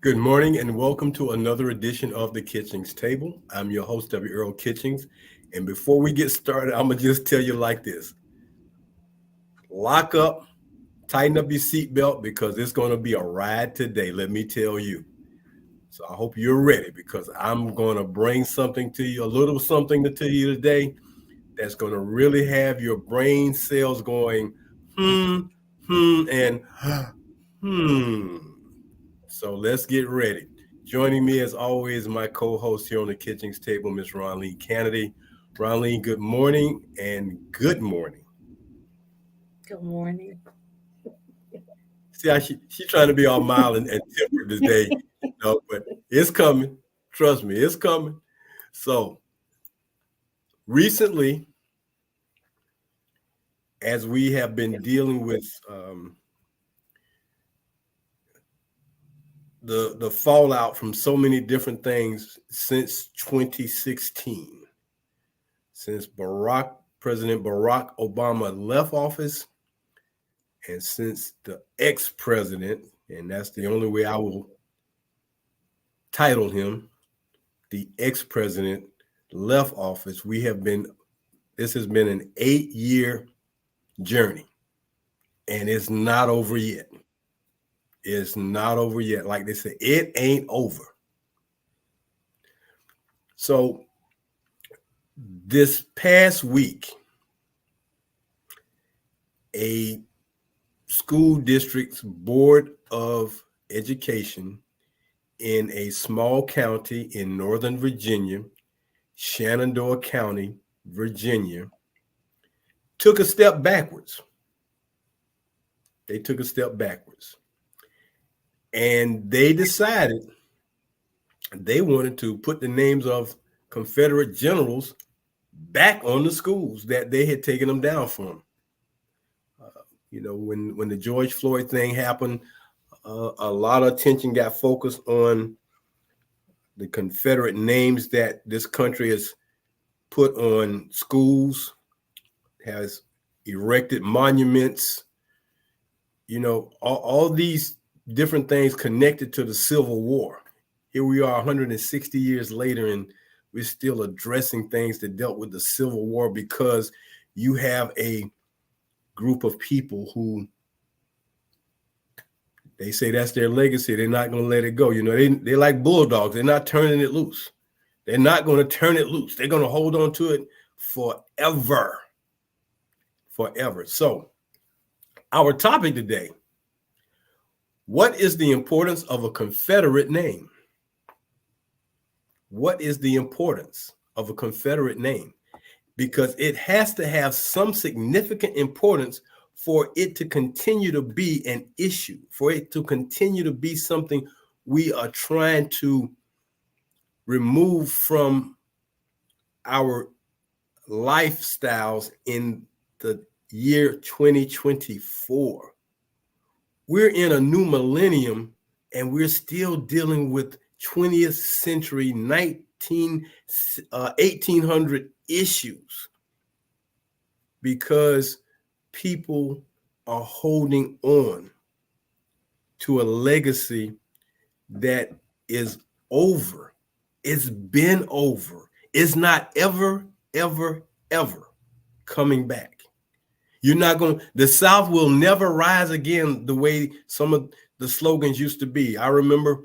Good morning and welcome to another edition of the Kitchings Table. I'm your host, Earl Kitchings. And before we get started, I'm going to just tell you like this. Lock up, tighten up your seatbelt because it's going to be a ride today, let me tell you. So I hope you're ready because I'm going to bring something to you, a little something to you today that's going to really have your brain cells going, and hmm. So let's get ready. Joining me as always, my co-host here on the Kitchings Table, Miss Ronline Cannady. Ronline, good morning and good morning. Good morning. See how she's trying to be all mild and tempered today, but it's coming. Trust me, it's coming. So recently, as we have been dealing with the fallout from so many different things since 2016, since President Barack Obama left office, and since the ex-president, and that's the only way I will title him, the ex-president left office, this has been an 8-year journey, and it's not over yet. It's not over yet. Like they say, it ain't over. So this past week, a school district's board of education in a small county in Northern Virginia, Shenandoah County, Virginia, took a step backwards. They took a step backwards. And they decided they wanted to put the names of Confederate generals back on the schools that they had taken them down from. When the George Floyd thing happened, a lot of attention got focused on the Confederate names that this country has put on schools, has erected monuments, all these different things connected to the Civil War. Here we are 160 years later, and we're still addressing things that dealt with the Civil War because you have a group of people who they say that's their legacy. They're not going to let it go. They're like bulldogs. They're not turning it loose. They're not going to turn it loose. They're going to hold on to it forever. Forever. So our topic today, what is the importance of a Confederate name? What is the importance of a Confederate name? Because it has to have some significant importance for it to continue to be an issue, for it to continue to be something we are trying to remove from our lifestyles in the year 2024. We're in a new millennium and we're still dealing with 20th century, 1800 issues because people are holding on to a legacy that is over. It's been over. It's not ever, ever, ever coming back. The South will never rise again the way some of the slogans used to be. I remember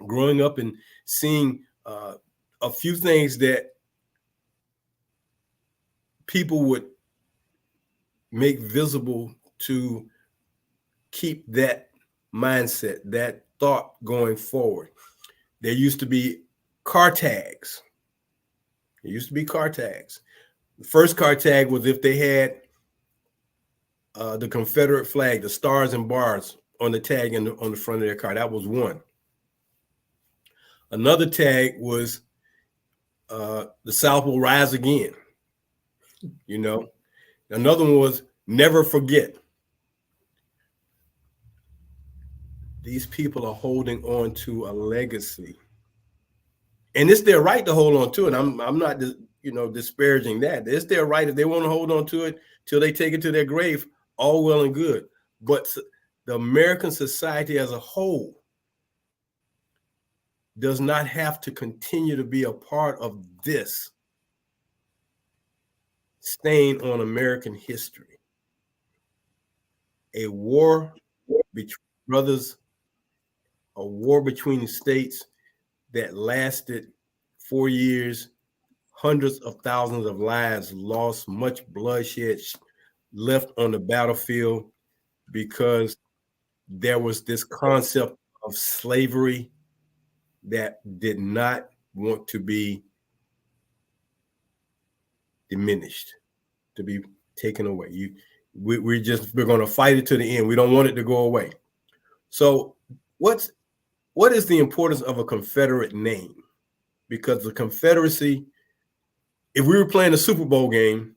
growing up and seeing a few things that people would make visible to keep that mindset, that thought going forward. There used to be car tags. The first car tag was if they had the Confederate flag, the stars and bars on the tag on the front of their car. That was one. Another tag was the South will rise again. Another one was never forget. These people are holding on to a legacy. And it's their right to hold on to it. I'm not disparaging that. It's their right if they want to hold on to it till they take it to their grave, all well and good. But the American society as a whole does not have to continue to be a part of this stain on American history. A war between brothers, a war between the states that lasted 4 years, hundreds of thousands of lives lost, much bloodshed left on the battlefield because there was this concept of slavery that did not want to be diminished, to be taken away. We're going to fight it to the end. We don't want it to go away. So what is the importance of a Confederate name? Because the Confederacy, if we were playing a Super Bowl game,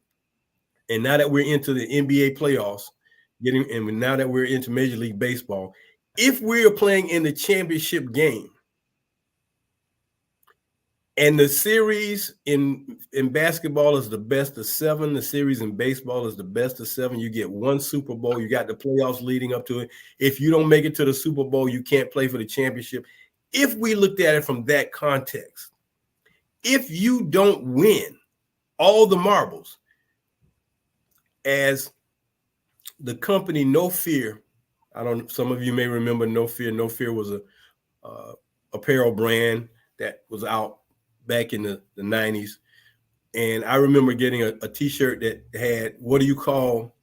and now that we're into the NBA playoffs, now that we're into Major League Baseball, if we're playing in the championship game, and the series in basketball is the best of 7, the series in baseball is the best of 7. You get one Super Bowl, you got the playoffs leading up to it. If you don't make it to the Super Bowl, you can't play for the championship. If we looked at it from that context, if you don't win all the marbles, as the company No Fear, some of you may remember No Fear. No Fear was a apparel brand that was out back in the 90s. And I remember getting a t-shirt that had, what do you call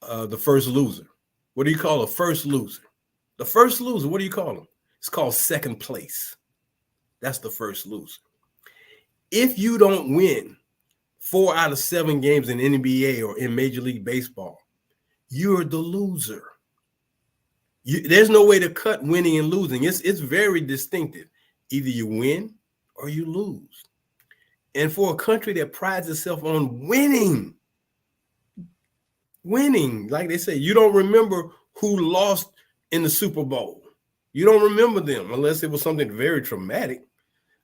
the first loser? What do you call a first loser? The first loser, what do you call them? It's called second place. That's the first loser. If you don't win 4 out of 7 games in NBA or in Major League Baseball, you're the loser. There's no way to cut winning and losing. It's very distinctive. Either you win or you lose. And for a country that prides itself on winning, like they say, you don't remember who lost in the Super Bowl. You don't remember them unless it was something very traumatic.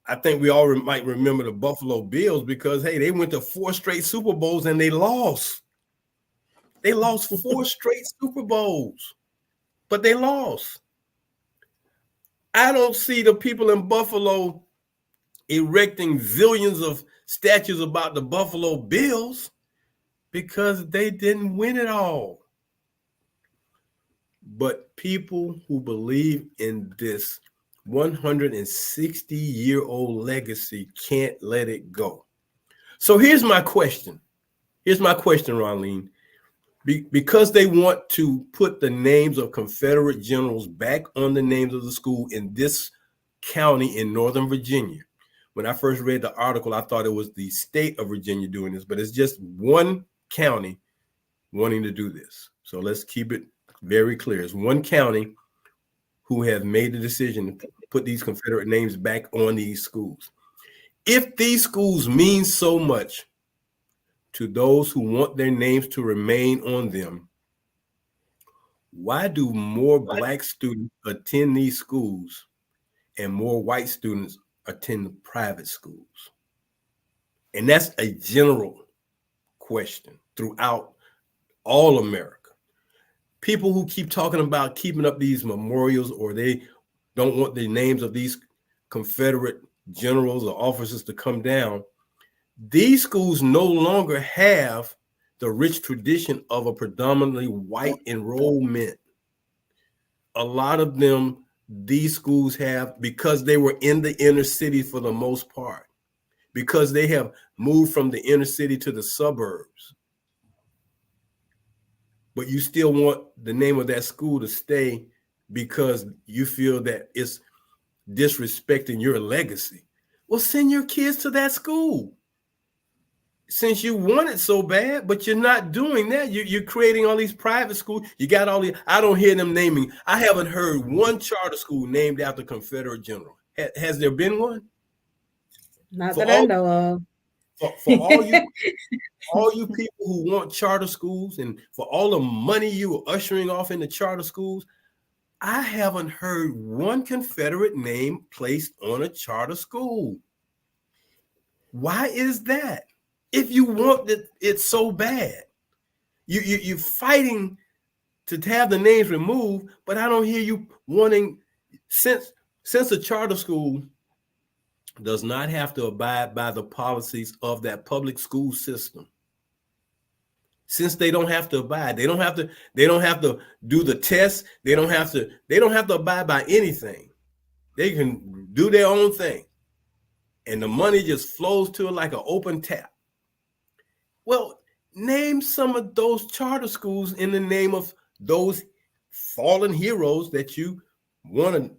I think we all might remember the Buffalo Bills because, hey, they went to 4 straight Super Bowls and they lost. They lost 4 straight Super Bowls, but they lost. I don't see the people in Buffalo erecting zillions of statues about the Buffalo Bills because they didn't win it all. But people who believe in this 160-year-old legacy can't let it go. So here's my question. Ronline. Because they want to put the names of Confederate generals back on the names of the school in this county in Northern Virginia. When I first read the article, I thought it was the state of Virginia doing this, but it's just one county wanting to do this. So let's keep it very clear. It's one county who have made the decision to put these Confederate names back on these schools. If these schools mean so much to those who want their names to remain on them, why do more Black students attend these schools and more white students attend the private schools? And that's a general question throughout all America. People who keep talking about keeping up these memorials, or they don't want the names of these Confederate generals or officers to come down, these schools no longer have the rich tradition of a predominantly white enrollment. A lot of them, these schools have, because they were in the inner city for the most part, because they have moved from the inner city to the suburbs. But you still want the name of that school to stay because you feel that it's disrespecting your legacy. Well, send your kids to that school. Since you want it so bad, but you're not doing that. You're creating all these private schools. You got all these, I don't hear them naming. I haven't heard one charter school named after Confederate general. Has there been one? Not that I know of. For all you people who want charter schools and for all the money you are ushering off into charter schools, I haven't heard one Confederate name placed on a charter school. Why is that? If you want it so bad, you're fighting to have the names removed, but I don't hear you wanting, since Since a charter school does not have to abide by the policies of that public school system, since they don't have to abide, they don't have to do the test, they don't have to abide by anything. They can do their own thing. And the money just flows to it like an open tap. Well, name some of those charter schools in the name of those fallen heroes that you want to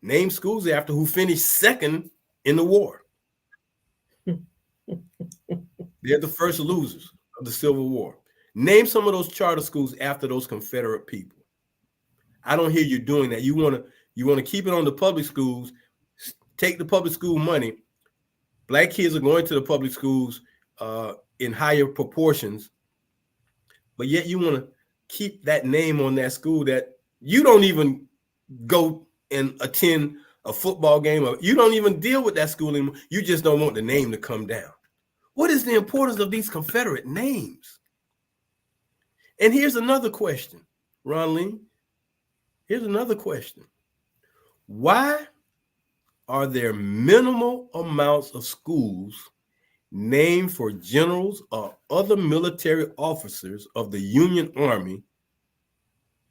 name schools after who finished second in the war. They're the first losers of the Civil War. Name some of those charter schools after those Confederate people. I don't hear you doing that. You want to keep it on the public schools, take the public school money. Black kids are going to the public schools in higher proportions, but yet you want to keep that name on that school that you don't even go and attend a football game, or you don't even deal with that school anymore. You just don't want the name to come down. What is the importance of these Confederate names? And here's another question, Ronline. Here's another question. Why are there minimal amounts of schools named for generals or other military officers of the Union Army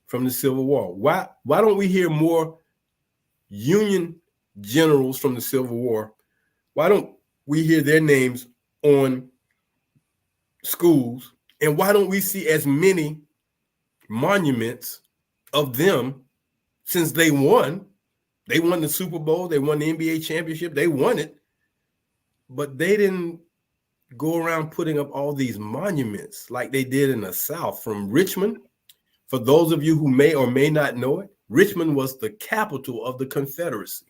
from the Civil War? Why don't we hear more Union generals from the Civil War? Why don't we hear their names on schools? And why don't we see as many monuments of them since they won? They won the Super Bowl, they won the NBA championship, they won it, but they didn't go around putting up all these monuments like they did in the South. From Richmond, for those of you who may or may not know it, Richmond was the capital of the Confederacy.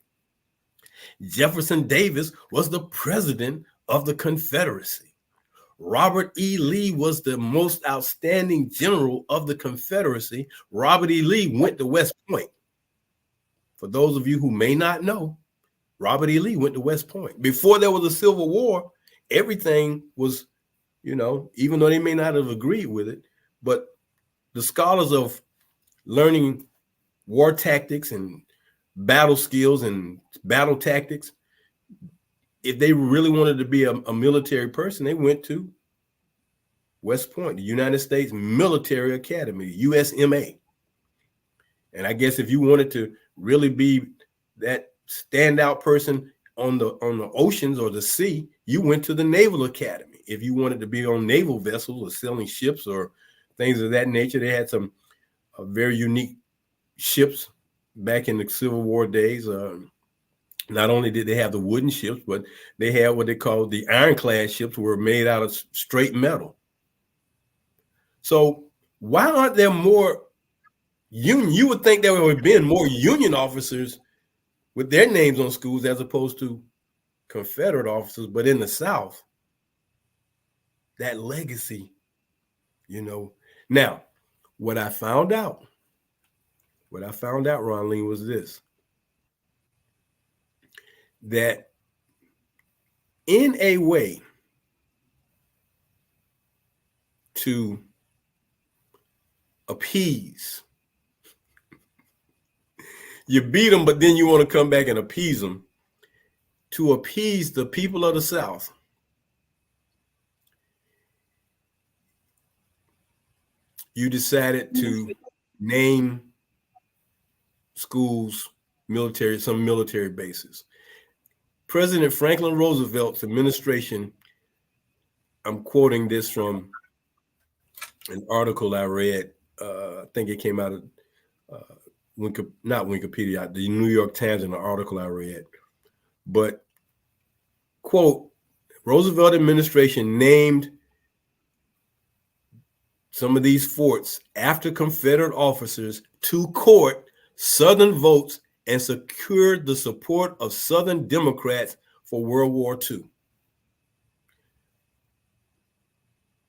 Jefferson Davis was the president of the Confederacy. Robert E. Lee was the most outstanding general of the Confederacy. Robert E. Lee went to West Point. For those of you who may not know, Robert E. Lee went to West Point. Before there was a Civil War, everything was, even though they may not have agreed with it, but the scholars of learning war tactics and battle skills and battle tactics, if they really wanted to be a military person, they went to West Point, the United States Military Academy, USMA. And I guess if you wanted to really be that standout person on the oceans or the sea, you went to the Naval Academy. If you wanted to be on naval vessels or sailing ships or things of that nature, they had some very unique ships back in the Civil War days. Not only did they have the wooden ships, but they had what they called the ironclad ships, were made out of straight metal. So why aren't there more Union? You would think there would have been more Union officers with their names on schools as opposed to Confederate officers. But in the South, that legacy, Now, what I found out, Ronline, was this: that in a way to appease, you beat them, but then you want to come back and appease them. To appease the people of the South, you decided to name schools some military bases. President Franklin Roosevelt's administration, I'm quoting this from an article I read, I think it came out of not Wikipedia, the New York Times, in an article I read. But, quote, Roosevelt administration named some of these forts after Confederate officers to court Southern votes and secured the support of Southern Democrats for World War II.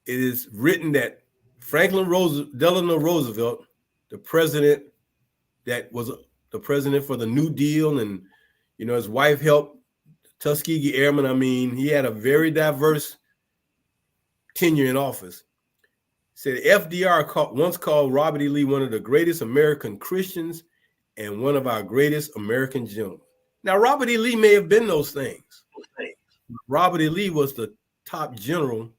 It is written that Franklin Delano Roosevelt, the president that was the president for the New Deal, and his wife helped Tuskegee Airmen. I mean, he had a very diverse tenure in office. Said FDR once called Robert E. Lee one of the greatest American Christians and one of our greatest American generals. Now, Robert E. Lee may have been those things. Robert E. Lee was the top general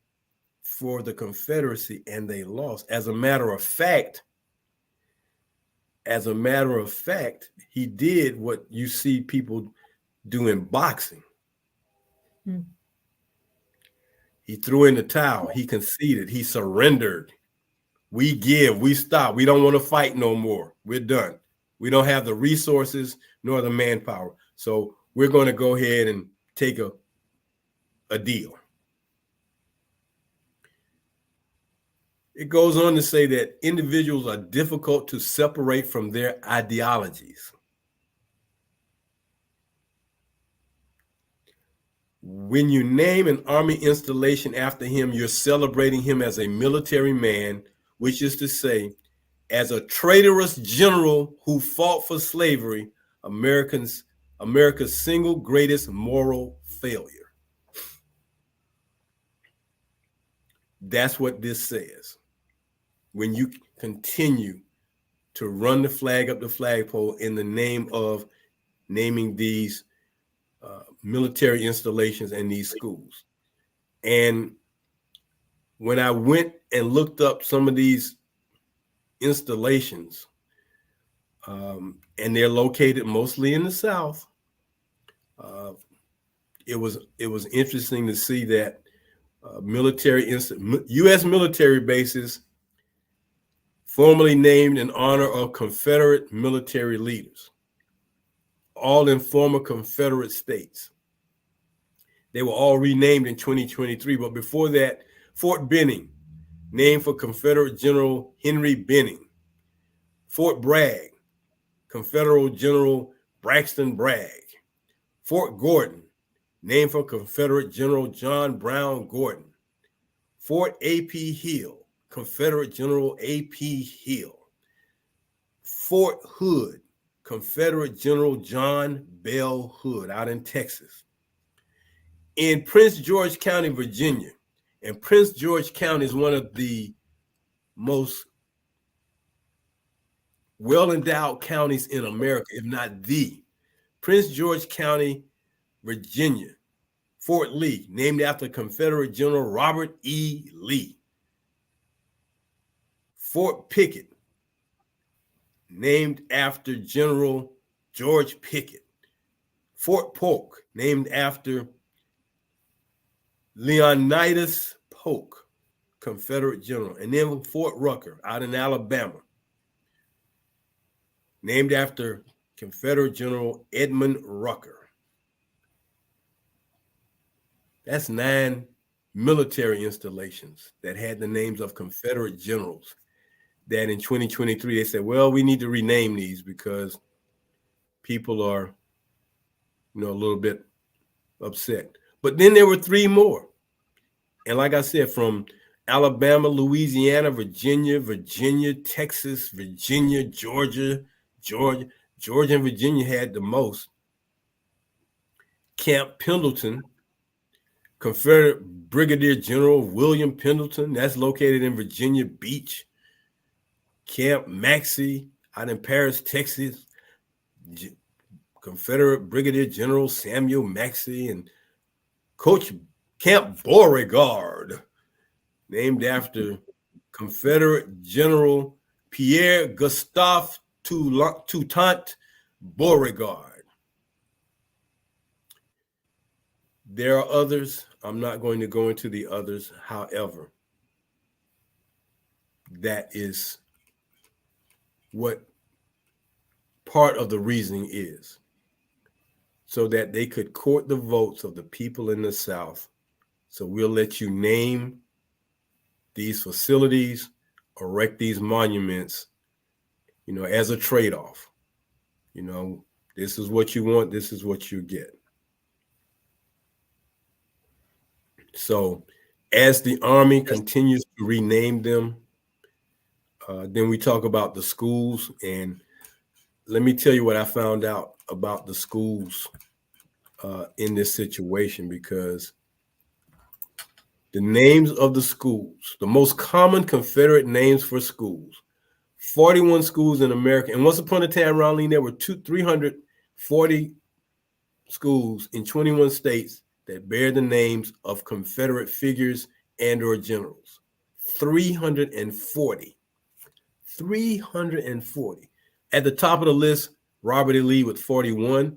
for the Confederacy, and they lost. As a matter of fact, he did what you see people do in boxing. He threw in the towel. He conceded. He surrendered. We give. We stop. We don't want to fight no more. We're done. We don't have the resources nor the manpower. So we're going to go ahead and take a deal. It goes on to say that individuals are difficult to separate from their ideologies. When you name an army installation after him, you're celebrating him as a military man, which is to say, as a traitorous general who fought for slavery, America's single greatest moral failure. That's what this says. When you continue to run the flag up the flagpole in the name of naming these military installations and these schools. And when I went and looked up some of these installations, and they're located mostly in the South, it was interesting to see that U.S. military bases formerly named in honor of Confederate military leaders, all in former Confederate states. They were all renamed in 2023, but before that, Fort Benning, named for Confederate General Henry Benning. Fort Bragg, Confederate General Braxton Bragg. Fort Gordon, named for Confederate General John Brown Gordon. Fort A.P. Hill, Confederate General A.P. Hill. Fort Hood, Confederate General John Bell Hood out in Texas. In Prince George County, Virginia, and Prince George County is one of the most well-endowed counties in America, if not the. Prince George County, Virginia, Fort Lee, named after Confederate General Robert E. Lee. Fort Pickett, named after General George Pickett. Fort Polk, named after Leonidas Polk, Confederate General. And then Fort Rucker out in Alabama, named after Confederate General Edmund Rucker. That's 9 military installations that had the names of Confederate generals that in 2023, they said, well, we need to rename these because people are, a little bit upset. But then there were 3 more. And like I said, from Alabama, Louisiana, Virginia, Texas, Virginia, Georgia, and Virginia had the most. Camp Pendleton, Confederate Brigadier General William Pendleton, that's located in Virginia Beach. Camp Maxey out in Paris, Texas, Confederate Brigadier General Samuel Maxey, and Coach Camp Beauregard, named after Confederate General Pierre Gustave Toutant Beauregard. There are others. I'm not going to go into the others. However, that is what part of the reasoning is, so that they could court the votes of the people in the South. So we'll let you name these facilities, erect these monuments, as a trade-off. This is what you want, this is what you get. So as the Army continues to rename them, then we talk about the schools. And let me tell you what I found out about the schools in this situation, because the names of the schools, the most common Confederate names for schools, 41 schools in America. And once upon a time, Ronline, there were 340 schools in 21 states that bear the names of Confederate figures and or generals. 340. 340. At the top of the list, Robert E. Lee with 41.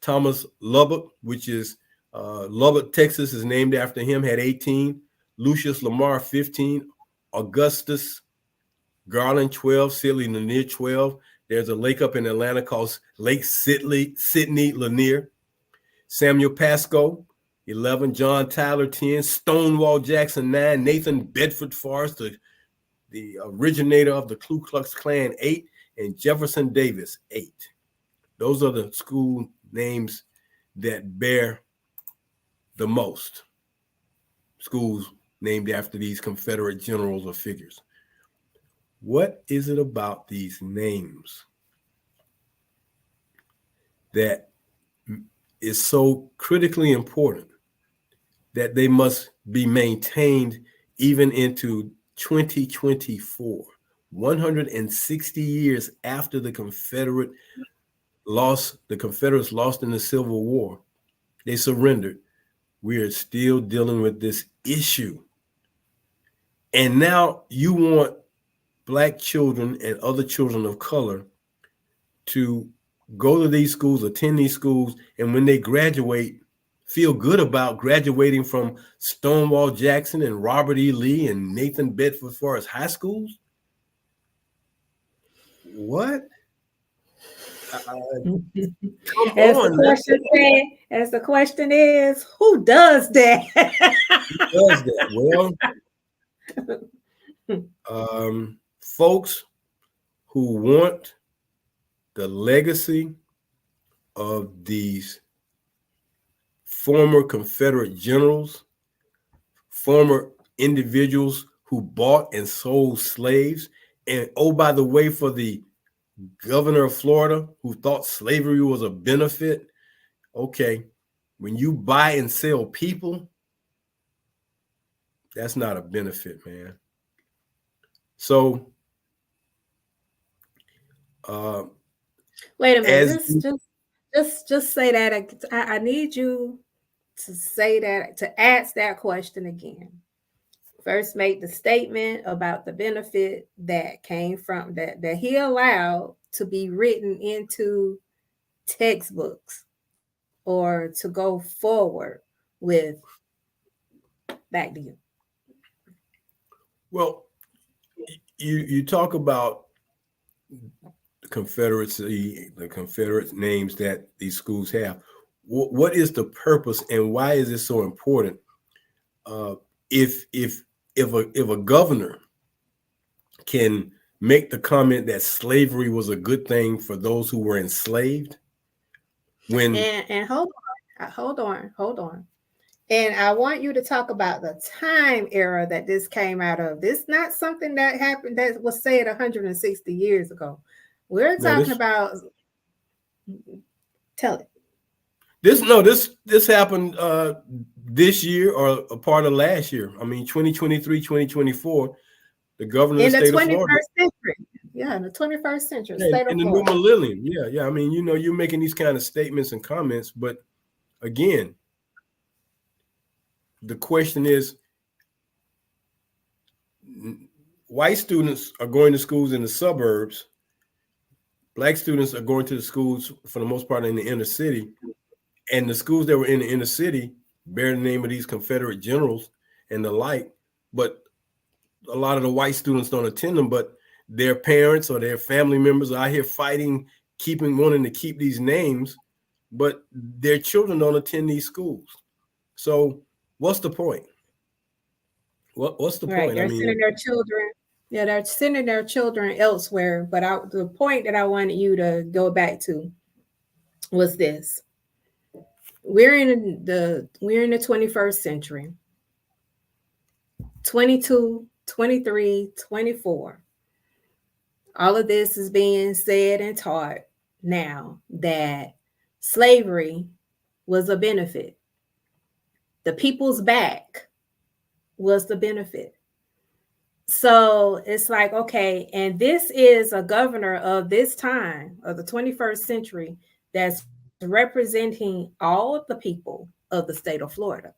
Thomas Lubbock, which is Lubbock, Texas, is named after him, had 18. Lucius Lamar, 15. Augustus Garland, 12. Sidney Lanier, 12. There's a lake up in Atlanta called Lake Sidney Lanier. Samuel Pasco, 11. John Tyler, 10. Stonewall Jackson, 9. Nathan Bedford Forrest, the originator of the Ku Klux Klan, 8. And Jefferson Davis, 8. Those are the school names that bear the most. Schools named after these Confederate generals or figures. What is it about these names that is so critically important that they must be maintained even into 2024, 160 years after the Confederates lost in the Civil War? They surrendered. We are still dealing with this issue. And now you want Black children and other children of color to go to these schools, attend these schools, and when they graduate, feel good about graduating from Stonewall Jackson and Robert E. Lee and Nathan Bedford Forrest high schools? What? Come on. As the question is, who does that? Who does that? Well, folks who want the legacy of these former Confederate generals, former individuals who bought and sold slaves. And oh, by the way, for the governor of Florida who thought slavery was a benefit, okay, when you buy and sell people, that's not a benefit, man. So, wait a minute. Just say that. I need you to say that, to ask that question again. First, make the statement about the benefit that came from that he allowed to be written into textbooks or to go forward with. Back to you. Well, you talk about the Confederacy, the Confederate names that these schools have. What is the purpose and why is it so important? If a governor can make the comment that slavery was a good thing for those who were enslaved, when and hold on. And I want you to talk about the time era that this came out of. This is not something that happened that was said 160 years ago. We're talking about. Tell it. This happened this year or a part of last year. I mean, 2023, 2024, the governor of the state of Florida. Century. Yeah, in the 21st century. Yeah, in the new millennium. Yeah. I mean, you're making these kind of statements and comments, but again, the question is, white students are going to schools in the suburbs. Black students are going to the schools, for the most part, in the inner city. And the schools that were in the inner city bear the name of these Confederate generals and the like. But a lot of the white students don't attend them, but their parents or their family members are out here fighting, wanting to keep these names, but their children don't attend these schools. So what's the point? What's the point? They're sending their children. Yeah, they're sending their children elsewhere. But the point that I wanted you to go back to was this. We're in the 21st century. 22, 23, 24. All of this is being said and taught now that slavery was a benefit. The people's back was the benefit. So it's like, okay, and this is a governor of this time, of the 21st century, that's representing all of the people of the state of Florida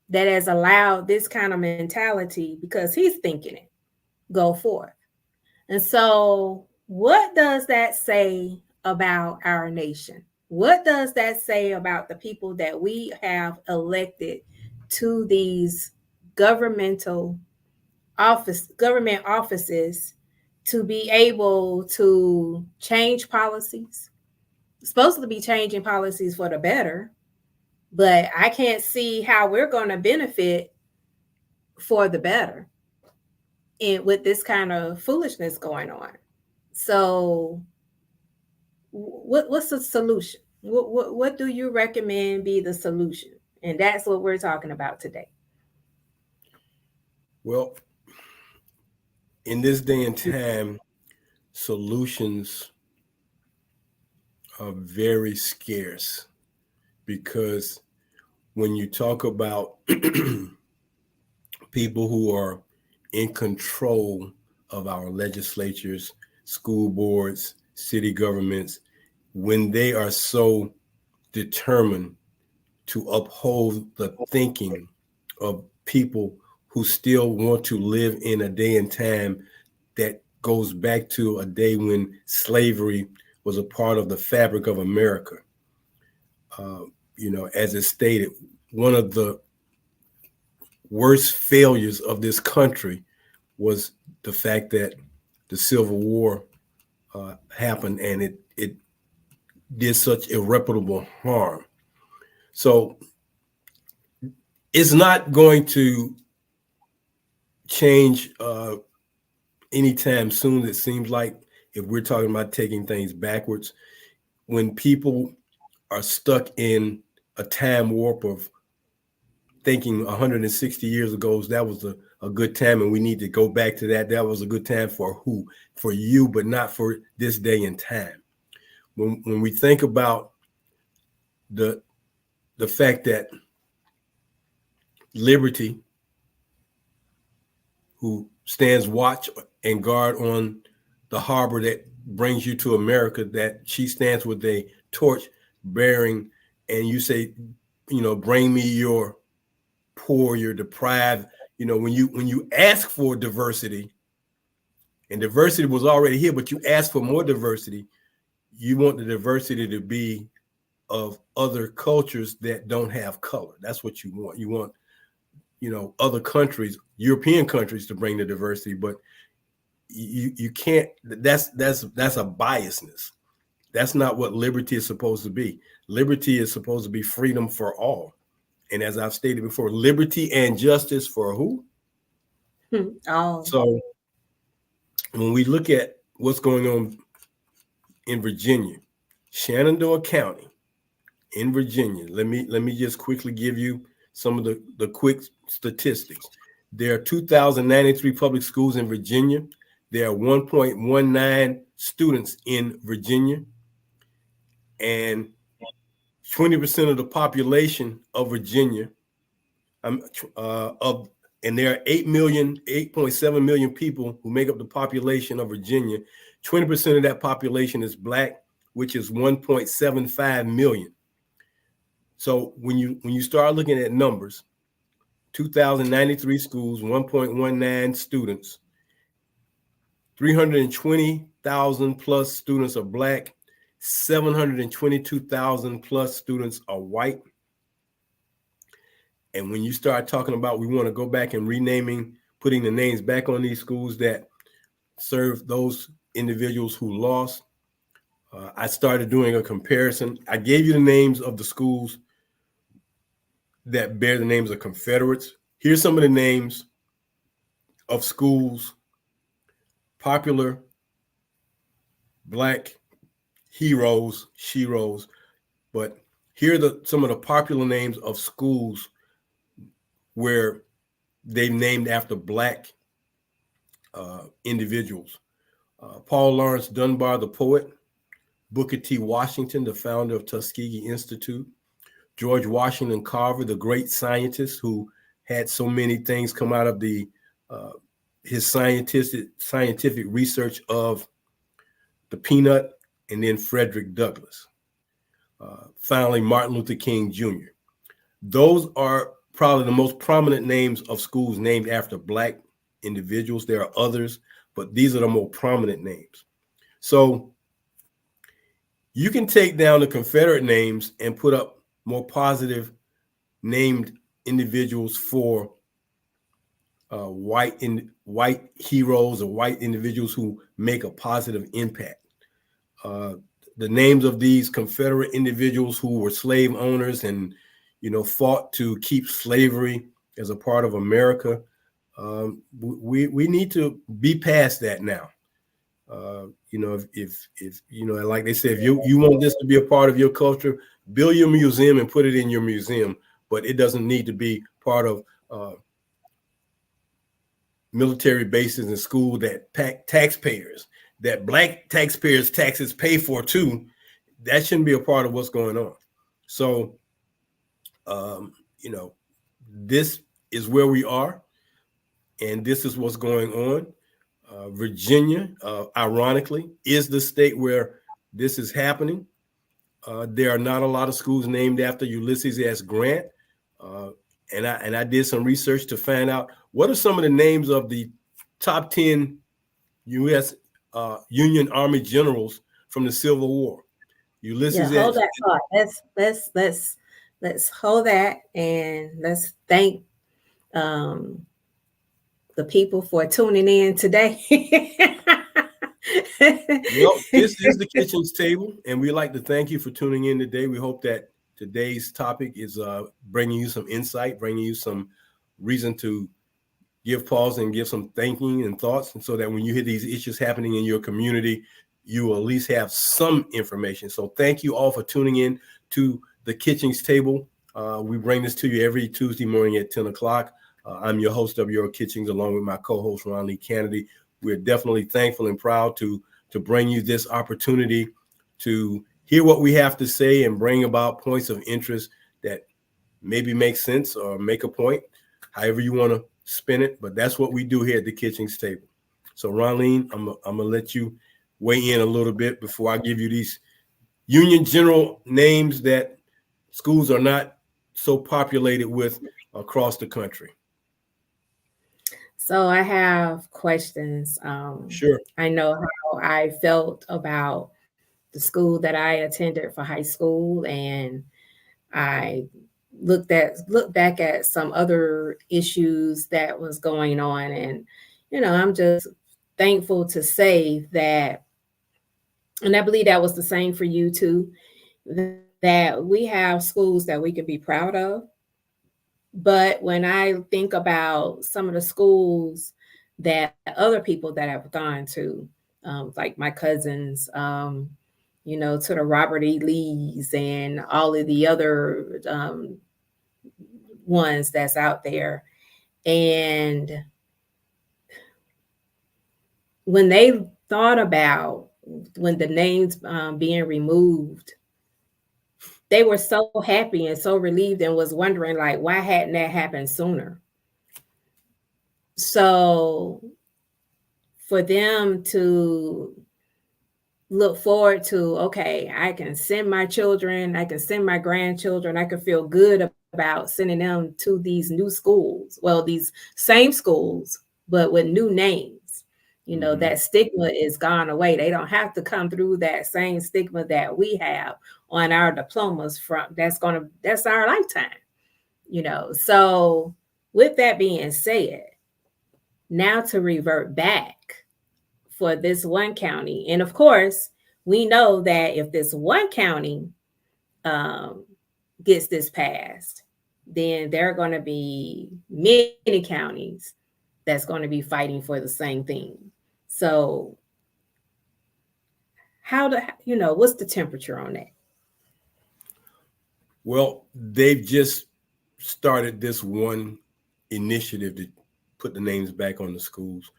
that has allowed this kind of mentality, because he's thinking it, go forth. And so, what does that say about our nation? What does that say about the people that we have elected to these governmental government offices to be able to change policies? It's supposed to be changing policies for the better, but I can't see how we're going to benefit for the better with this kind of foolishness going on. So, what's the solution? What do you recommend be the solution? And that's what we're talking about today. Well, in this day and time, solutions are very scarce because when you talk about people who are in control of our legislatures, school boards, city governments, when they are so determined to uphold the thinking of people who still want to live in a day and time that goes back to a day when slavery was a part of the fabric of America. As it stated, one of the worst failures of this country was the fact that the Civil War happened, and it did such irreparable harm. So it's not going to change anytime soon. It seems like, if we're talking about taking things backwards, when people are stuck in a time warp of thinking 160 years ago that was a good time and we need to go back to that. That was a good time for who? For you, but not for this day and time. When we think about the fact that Liberty, who stands watch and guard on the harbor that brings you to America, that she stands with a torch bearing, and you say, bring me your poor, your deprived. When you ask for diversity, and diversity was already here, but you ask for more diversity, you want the diversity to be of other cultures that don't have color. That's what you want. You want, other countries, European countries, to bring the diversity, but you can't. That's a biasness. That's not what liberty is supposed to be. Liberty is supposed to be freedom for all. And as I've stated before, liberty and justice for who? Oh. So when we look at what's going on in Virginia, Shenandoah County in Virginia, let me just quickly give you some of the quick statistics. There are 2,093 public schools in Virginia. There are 1.19 students in Virginia, and 20% of the population of Virginia, and there are 8.7 million people who make up the population of Virginia. 20% of that population is Black, which is 1.75 million. So when you start looking at numbers, 2,093 schools, 1.19 students, 320,000 plus students are Black, 722,000 plus students are white. And when you start talking about we want to go back and putting the names back on these schools that serve those individuals who lost, I started doing a comparison. I gave you the names of the schools that bear the names of Confederates. Here's some of the names of schools, popular Black heroes, sheroes, but here are some of the popular names of schools where they've named after Black individuals. Paul Laurence Dunbar, the poet; Booker T. Washington, the founder of Tuskegee Institute; George Washington Carver, the great scientist who had so many things come out of his scientific research of the peanut; and then Frederick Douglass. Finally, Martin Luther King Jr. Those are probably the most prominent names of schools named after Black individuals. There are others, but these are the more prominent names. So you can take down the Confederate names and put up more positive named individuals for white heroes or white individuals who make a positive impact. The names of these Confederate individuals who were slave owners and fought to keep slavery as a part of America. We need to be past that now. If like they said, if you want this to be a part of your culture, build your museum and put it in your museum, but it doesn't need to be part of military bases and school that taxpayers, that Black taxpayers' taxes pay for too. That shouldn't be a part of what's going on. So, this is where we are, and this is what's going on. Virginia, ironically, is the state where this is happening. There are not a lot of schools named after Ulysses S. Grant. And I did some research to find out what are some of the names of the top 10 U.S. Union Army generals from the Civil War. Ulysses. Yeah, hold that thought. Let's hold that, and let's thank the people for tuning in today. Well, this is the Kitchings Table, and we'd like to thank you for tuning in today. We hope that today's topic is bringing you some insight, bringing you some reason to give pause and give some thinking and thoughts, and so that when you hear these issues happening in your community, you will at least have some information. So thank you all for tuning in to the Kitchings Table. We bring this to you every Tuesday morning at 10 o'clock. I'm your host, W.R. Kitchings, along with my co-host, Ronline, Cannady. We're definitely thankful and proud to bring you this opportunity to hear what we have to say and bring about points of interest that maybe make sense or make a point, however you want to spin it. But that's what we do here at the Kitchings Table. So, Ronline, I'm going to let you weigh in a little bit before I give you these Union General names that schools are not so populated with across the country. So I have questions. Sure. I know how I felt about the school that I attended for high school, and I looked back at some other issues that was going on, and I'm just thankful to say that, and I believe that was the same for you too, that we have schools that we can be proud of. But when I think about some of the schools that other people that have gone to, like my cousins, to the Robert E. Lees and all of the other ones that's out there. And when they thought about when the names being removed, they were so happy and so relieved and was wondering, like, why hadn't that happened sooner? So for them to look forward to, okay, I can send my children, I can send my grandchildren, I can feel good about sending them to these new schools. Well, these same schools, but with new names. That stigma is gone away. They don't have to come through that same stigma that we have on our diplomas from that's our lifetime. So with that being said, now to revert back for this one county. And of course, we know that if this one county gets this passed, then there are going to be many counties that's going to be fighting for the same thing. So what's the temperature on that? Well, they've just started this one initiative to put the names back on the schools.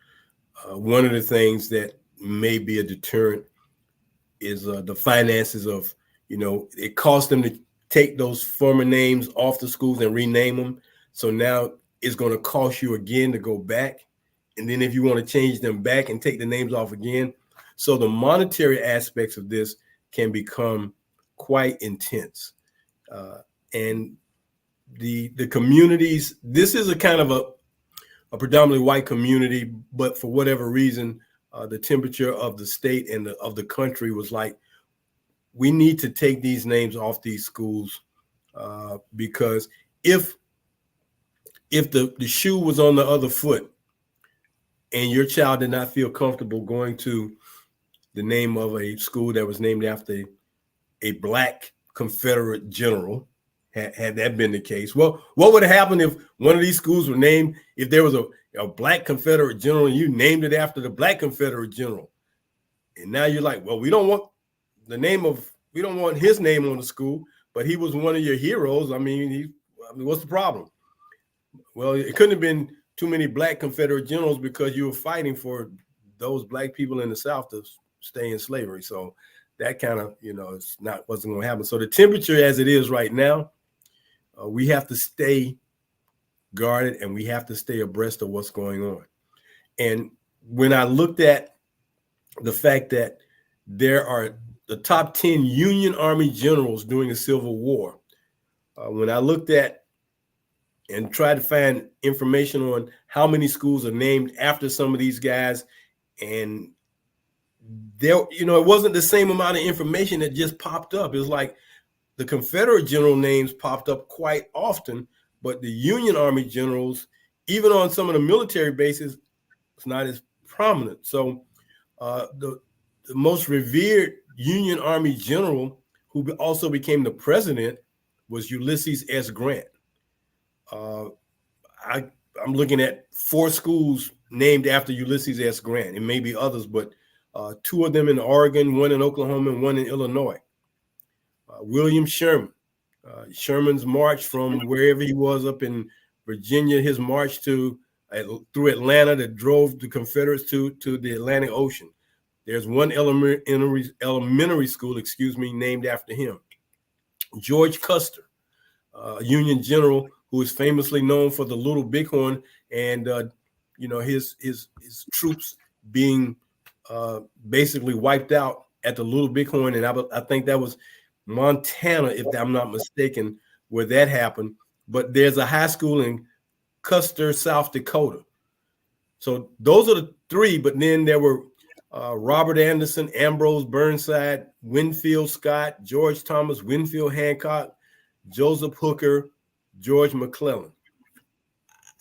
One of the things that may be a deterrent is the finances of, it costs them to take those former names off the schools and rename them. So now it's going to cost you again to go back. And then if you want to change them back and take the names off again. So the monetary aspects of this can become quite intense. And the communities, this is a kind of a predominantly white community, but for whatever reason, the temperature of the state and of the country was like, we need to take these names off these schools, because if the shoe was on the other foot and your child did not feel comfortable going to the name of a school that was named after a Black Confederate general, had that been the case, well, what would have happened if one of these schools were named, if there was a Black Confederate general and you named it after the Black Confederate general? And now you're like, well, we don't want his name on the school, but he was one of your heroes. I mean, what's the problem? Well, it couldn't have been too many Black Confederate generals because you were fighting for those Black people in the South to stay in slavery. So that kind of, wasn't going to happen. So the temperature as it is right now, we have to stay guarded and we have to stay abreast of what's going on. And when I looked at the fact that there are the top 10 Union Army generals during the Civil War, when I looked at and tried to find information on how many schools are named after some of these guys, and there, it wasn't the same amount of information that just popped up. It was like the Confederate general names popped up quite often, but the Union Army generals, even on some of the military bases, it's not as prominent. So the most revered Union Army general, who also became the president, was Ulysses S. Grant. I'm looking at 4 schools named after Ulysses S. Grant. It may be others, but 2 of them in Oregon, 1 in Oklahoma, and 1 in Illinois. William Sherman. Sherman's march from wherever he was up in Virginia, his march through Atlanta that drove the Confederates to the Atlantic Ocean. There's 1 elementary school, named after him. George Custer, a Union general who is famously known for the Little Bighorn and his troops being basically wiped out at the Little Bighorn, and I think that was Montana, if I'm not mistaken, where that happened. But there's a high school in Custer, South Dakota. So those are the 3. But then there were Robert Anderson, Ambrose Burnside, Winfield Scott, George Thomas, Winfield Hancock, Joseph Hooker, George McClellan.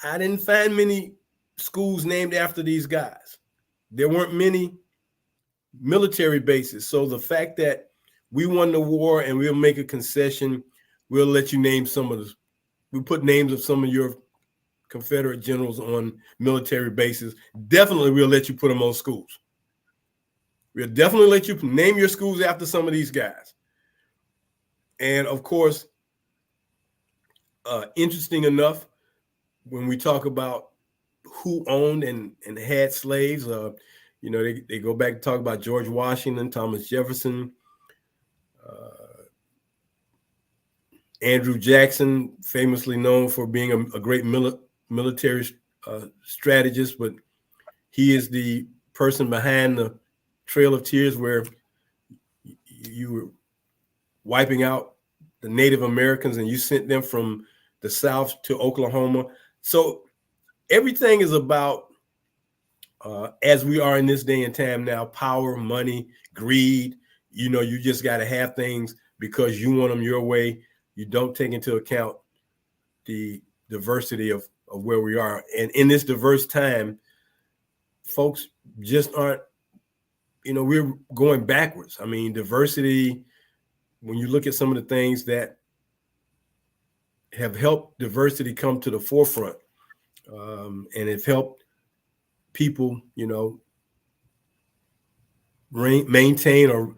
I didn't find many schools named after these guys. There weren't many military bases. So the fact that we won the war and we'll make a concession, we'll let you name we'll put names of some of your Confederate generals on military bases. Definitely we'll let you put them on schools. We'll definitely let you name your schools after some of these guys. And of course, interesting enough, when we talk about who owned and had slaves, they go back and talk about George Washington, Thomas Jefferson, Andrew Jackson, famously known for being a great military strategist, but he is the person behind the Trail of Tears, where you were wiping out the Native Americans and you sent them from the South to Oklahoma. So everything is about, as we are in this day and time now, power, money, greed. You just got to have things because you want them your way. You don't take into account the diversity of where we are. And in this diverse time, folks just aren't, we're going backwards. I mean, diversity, when you look at some of the things that have helped diversity come to the forefront, and have helped people, maintain or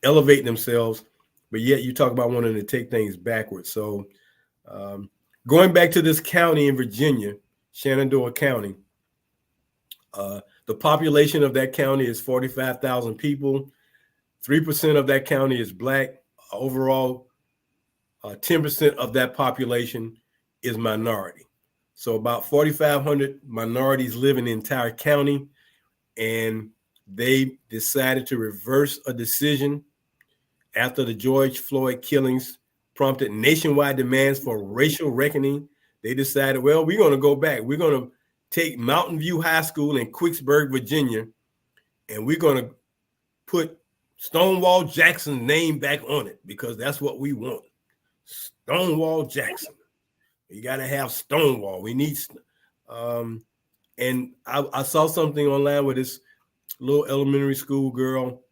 elevate themselves, but yet you talk about wanting to take things backwards. So going back to this county in Virginia, Shenandoah County, the population of that county is 45,000 people. 3% of that county is Black. Overall, 10% of that population is minority. So about 4,500 minorities live in the entire county, and they decided to reverse a decision after the George Floyd killings prompted nationwide demands for racial reckoning, they decided, well, we're going to go back. We're going to take Mountain View High School in Quicksburg, Virginia, and we're going to put Stonewall Jackson's name back on it because that's what we want. Stonewall Jackson. You got to have Stonewall. We need, and I saw something online where this little elementary school girl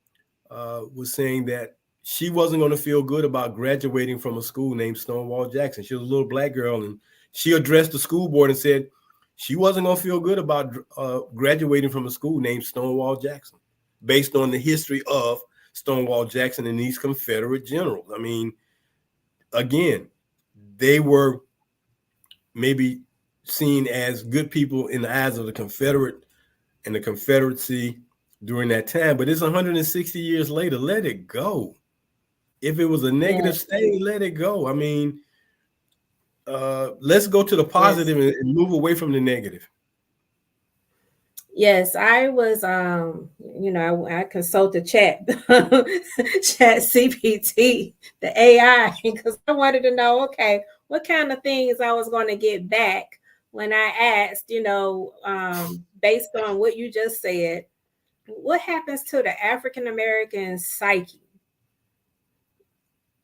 was saying that she wasn't going to feel good about graduating from a school named Stonewall Jackson. She was a little black girl, and she addressed the school board and said she wasn't going to feel good about graduating from a school named Stonewall Jackson based on the history of Stonewall Jackson and these Confederate generals. I mean, again, they were maybe seen as good people in the eyes of the Confederate and the Confederacy during that time, but it's 160 years later. Let it go. If it was a negative stain, let it go. I mean, let's go to the positive and move away from the negative. Yes, I was, I consulted chat CPT, the AI, because I wanted to know, okay, what kind of things I was going to get back when I asked, based on what you just said, what happens to the African American psyche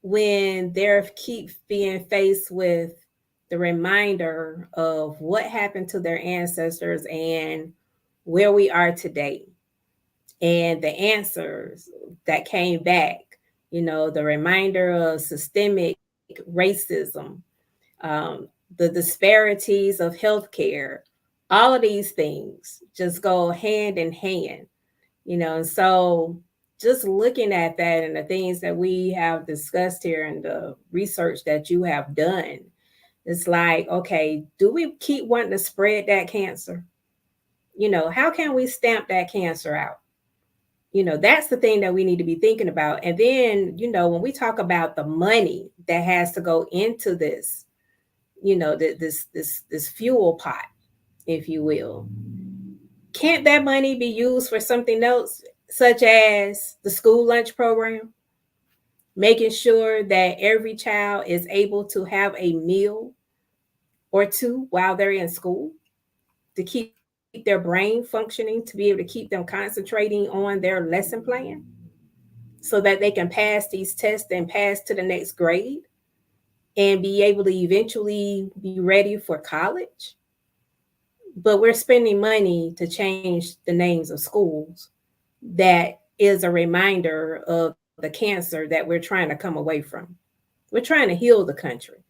when they're keep being faced with the reminder of what happened to their ancestors and where we are today, and the answers that came back, the reminder of systemic racism, the disparities of healthcare, all of these things just go hand in hand, and so just looking at that and the things that we have discussed here and the research that you have done, it's like, okay, do we keep wanting to spread that cancer? How can we stamp that cancer out? That's the thing that we need to be thinking about. And then, when we talk about the money that has to go into this, this fuel pot, if you will, can't that money be used for something else, such as the school lunch program, making sure that every child is able to have a meal or two while they're in school, to keep their brain functioning, to be able to keep them concentrating on their lesson plan so that they can pass these tests and pass to the next grade and be able to eventually be ready for college. But we're spending money to change the names of schools that is a reminder of the cancer that we're trying to come away from. We're trying to heal the country.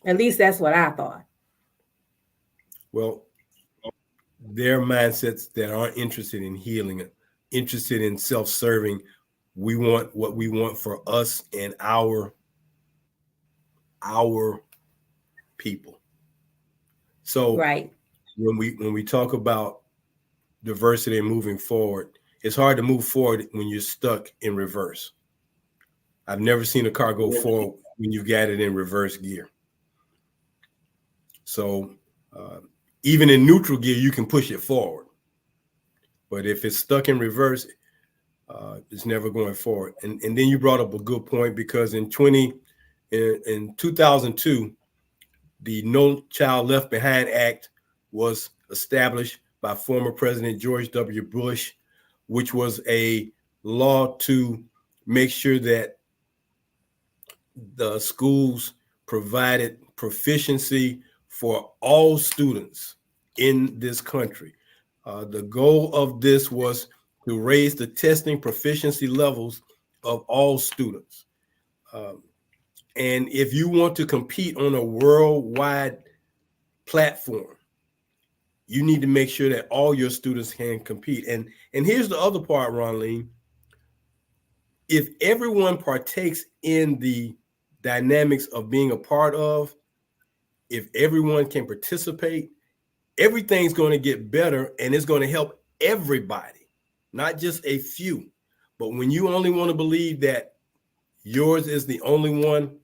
At least that's what I thought. Well, their mindsets that aren't interested in healing, interested in self-serving. We want what we want for us and our people. So right. when we talk about diversity and moving forward, it's hard to move forward when you're stuck in reverse. I've never seen a car go forward when you've got it in reverse gear. So even in neutral gear, you can push it forward. But if it's stuck in reverse, it's never going forward. And then you brought up a good point, because in 2002, the No Child Left Behind Act was established by former President George W. Bush, which was a law to make sure that the schools provided proficiency for all students in this country. The goal of this was to raise the testing proficiency levels of all students. And if you want to compete on a worldwide platform, you need to make sure that all your students can compete. And here's the other part, Ronline. If everyone partakes in the dynamics of being a part of, if everyone can participate, everything's going to get better, and it's going to help everybody, not just a few. But when you only want to believe that yours is the only one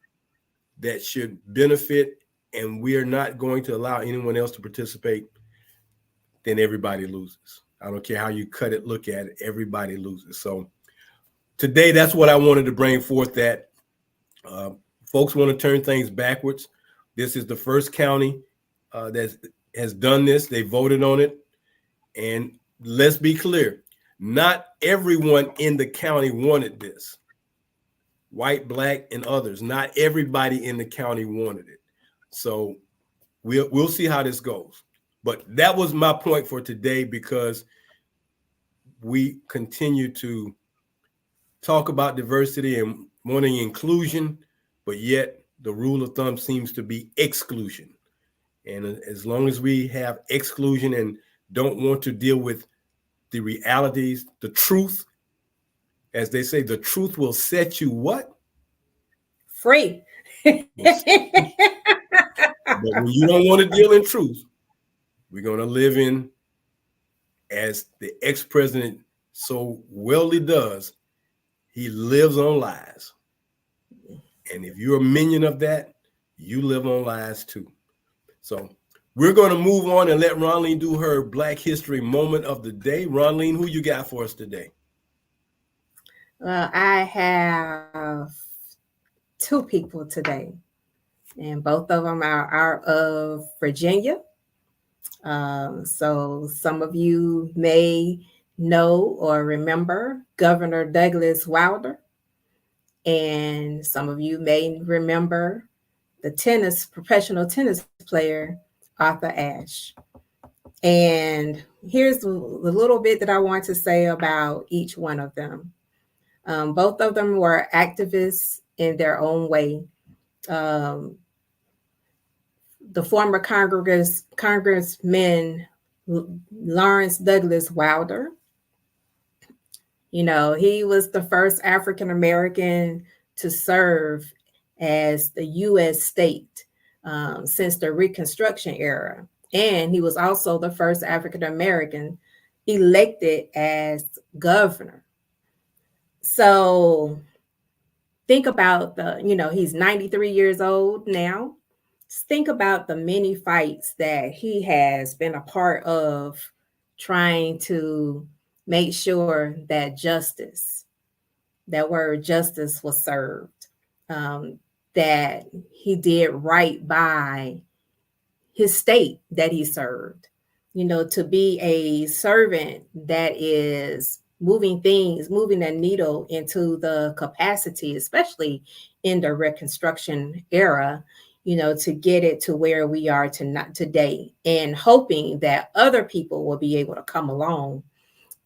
that should benefit, and we are not going to allow anyone else to participate, then everybody loses. I don't care how you cut it, look at it, everybody loses. So today, that's what I wanted to bring forth. That folks want to turn things backwards. This is the first county that has done this. They voted on it, and let's be clear: not everyone in the county wanted this. White, black, and others. Not everybody in the county wanted it. So we'll see how this goes. But that was my point for today, because we continue to talk about diversity and wanting inclusion, but yet the rule of thumb seems to be exclusion. And as long as we have exclusion and don't want to deal with the realities, the truth, as they say, the truth will set you what? Free. But when you don't want to deal in truth, we're going to live in, as the ex-president so wellly does, he lives on lies. And if you're a minion of that, you live on lies too. So we're going to move on and let Ronline do her Black History moment of the day. Ronline, who you got for us today? Well, I have two people today, and both of them are of Virginia. So some of you may know or remember Governor Douglas Wilder, and some of you may remember the professional tennis player, Arthur Ashe. And here's the little bit that I want to say about each one of them. Both of them were activists in their own way. The former Congressman Lawrence Douglas Wilder, he was the first African American to serve as the U.S. state since the Reconstruction era. And he was also the first African American elected as governor. So think about he's 93 years old now. Think about the many fights that he has been a part of, trying to make sure that justice, that word justice, was served, that he did right by his state that he served. To be a servant that is moving the needle into the capacity, especially in the Reconstruction era, to get it to where we are today, and hoping that other people will be able to come along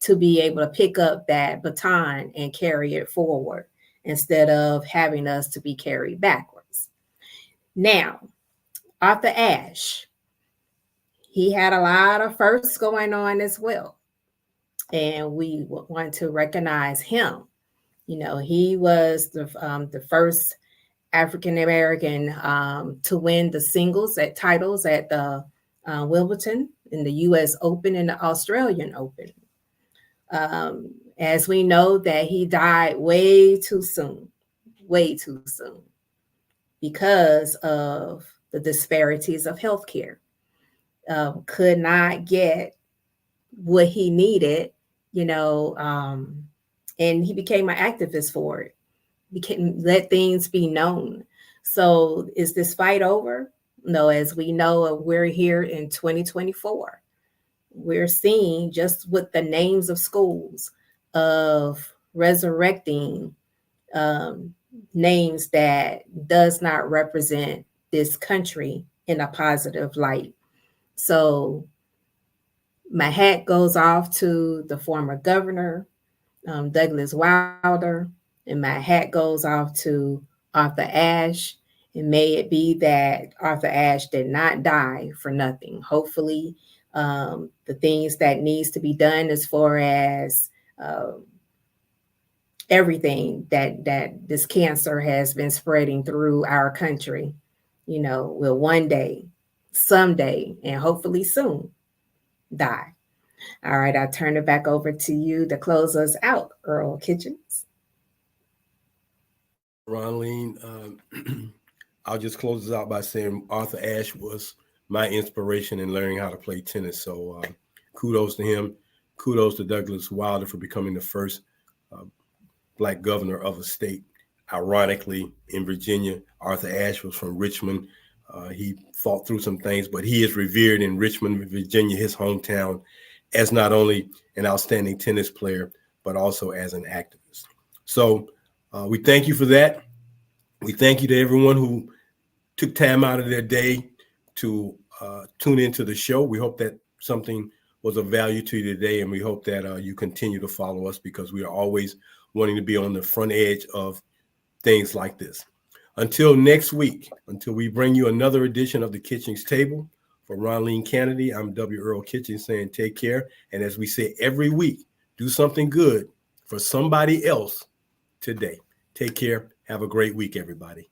to be able to pick up that baton and carry it forward, instead of having us to be carried backwards. Now, Arthur Ashe, he had a lot of firsts going on as well, and we want to recognize him. He was the first African American to win the singles titles at the Wimbledon, in the U.S. Open, and the Australian Open. As we know, that he died way too soon, because of the disparities of healthcare. Could not get what he needed, and he became an activist for it. Let things be known. So is this fight over? No, as we know, we're here in 2024. We're seeing, just with the names of schools, of resurrecting names that does not represent this country in a positive light. So my hat goes off to the former governor, Douglas Wilder, and my hat goes off to Arthur Ashe. And may it be that Arthur Ashe did not die for nothing. Hopefully, the things that needs to be done as far as everything that this cancer has been spreading through our country, will one day, someday, and hopefully soon, die. All right, I'll turn it back over to you to close us out, Earl Kitchings. Ronline, I'll just close this out by saying Arthur Ashe was my inspiration in learning how to play tennis. So kudos to him. Kudos to Douglas Wilder for becoming the first black governor of a state. Ironically, in Virginia, Arthur Ashe was from Richmond. He fought through some things, but he is revered in Richmond, Virginia, his hometown, as not only an outstanding tennis player, but also as an activist. So we thank you for that. We thank you to everyone who took time out of their day to tune into the show. We hope that something was of value to you today, and we hope that you continue to follow us, because we are always wanting to be on the front edge of things like this. Until next week, until we bring you another edition of the Kitchings Table, for Ronline Cannady, I'm W. Earl Kitchings saying take care. And as we say every week, do something good for somebody else today. Take care. Have a great week, everybody.